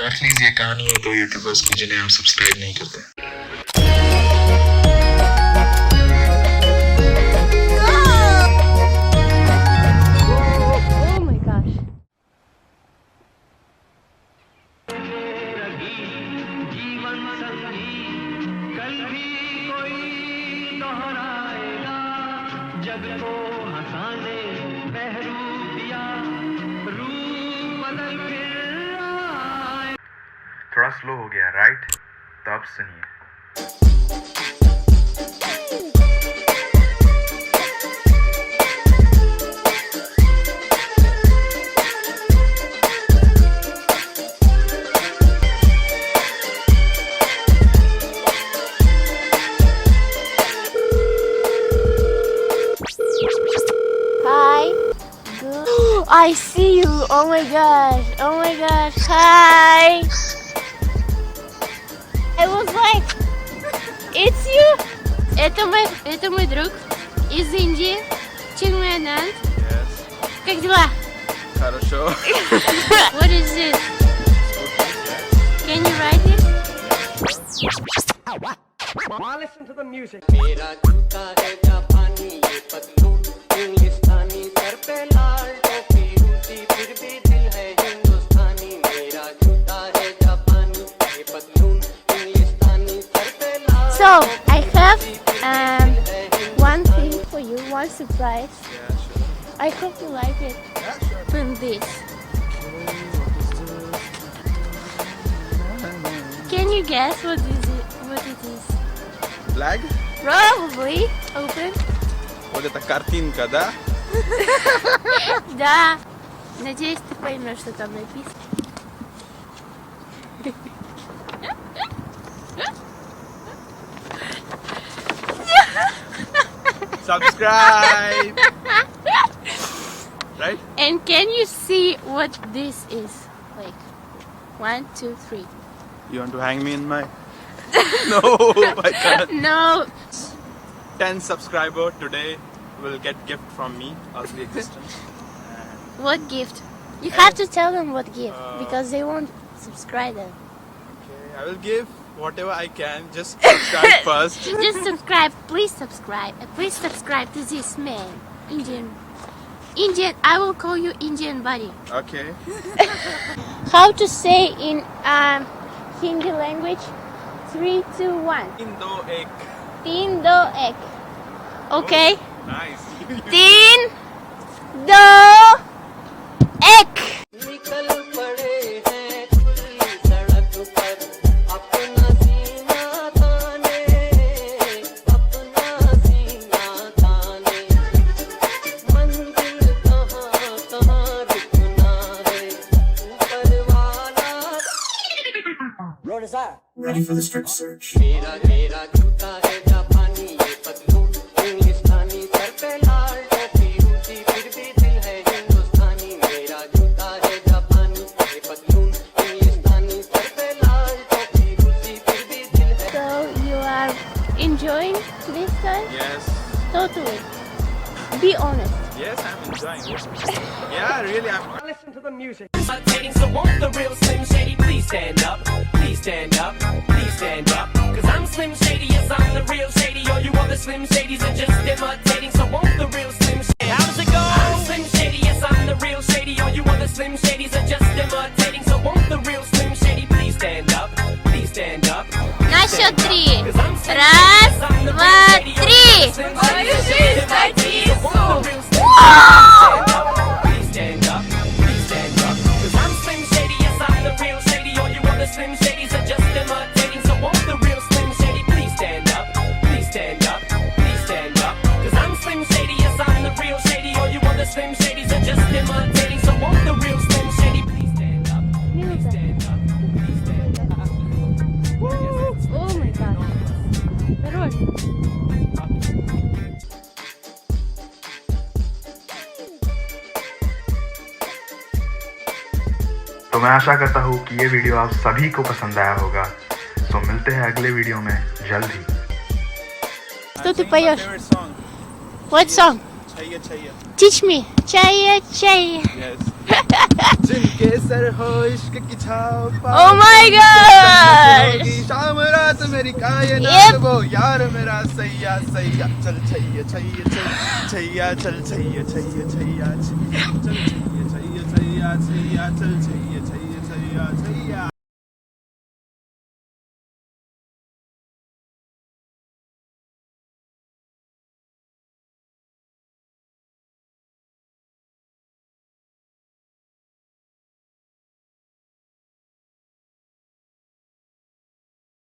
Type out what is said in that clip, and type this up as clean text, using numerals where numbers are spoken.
तो एर्थलीज ये कहानी है तो यूट्यूबर्स की जिन्हें आप सब्सक्राइब नहीं करते। थोड़ा स्लो हो गया राइट? तो अब सुनिए। Hi. Good. I see you. Oh my gosh. Oh my gosh. Hi. I was like, it's you. Это мой друг из Индии, Chinmayanand. Yes. Как дела? Хорошо. What is this? Can you write it? Listen to the music. मेरा जूता है जापानी ये पतलून इंग्लिस्तानी sir पे लाल टोपी रूसी फिर भी दिल है हिंदुस्तानी मेरा जूता है जापानी ये पतलून इंग्लिस्तानी सर पे लाल So, I have one thing for you, one surprise. Yeah, sure. I hope you like it. Yeah, sure. From this. Can you guess what it is? Flag? Probably. Open. Вот это картинка, да? Да. Надеюсь, ты поймешь, что там написано. Subscribe! Right? And can you see what this is? Like, 1, 2, 3. You want to hang me in my... No, I can't. No. 10 subscriber today will get gift from me, Earthly Existence. What gift? You have to tell them what gift because they won't subscribe them. Okay, I will give whatever I can. Just subscribe first. Just subscribe. Please subscribe. Please subscribe to this man. Indian. I will call you Indian buddy. Okay. How to say in Hindi language? 3, 2, 1. Indo egg. Teen do ek. Okay. Nice. Teen do ek. निकल पड़े हैं खुली सड़क पर अपना सीना ताने मंजिल कहाँ कहाँ रुकना है ऊपर वाला Ready for the strip search? मेरा जूता है जापानी ये पतलून इंग्लिस्तानी सर पे लाल टोपी रूसी फिर भी दिल है हिंदुस्तानी मेरा जूता है जापानी ये पतलून इंग्लिस्तानी सर पे लाल टोपी रूसी फिर भी दिल है So you are enjoying this time? Yes. Totally. Be honest. Yes, I'm enjoying it. Yeah, really, I'm... Listen to the music. So won't the real Slim Shady please stand up? Please stand up, please stand up. Cause I'm Slim Shady, yes I'm the real Shady. All you other Slim Shadys are just imitating. So won't the real Slim Shady? How does it go? I'm Slim Shady, yes I'm the real Shady. All you other Slim Shadys are just imitating. So won't the real Slim Shady please stand up? Please stand up. На счет 3. Раз, два, три. Slim Shadys are just imitating. So won't the real Slim Shady please stand up? Please stand up, please stand up. Cause I'm Slim Shady, yes I'm the real Shady. All you other Slim Shadys are just imitating. So won't the real Slim Shady please stand up? Please stand up, please stand up. Oh my god. Хорош. तो मैं आशा करता हूँ कि ये video आप सभी को पसंद आया होगा। तो मिलते हैं अगले वीडियो में जल्द ही। Что ты поешь? Favorite song. What song? चाहिए Teach me. Chaya. yes जिनके सर हो इश्क की छाप Oh my God. होगी शाम रात मेरी कायनात Yep. वो यार मेरा सैया सैया चल छैया छैया छैया चल छैया छैया छैया चल छैया छैया छैया चल छैया छैया छैया छैया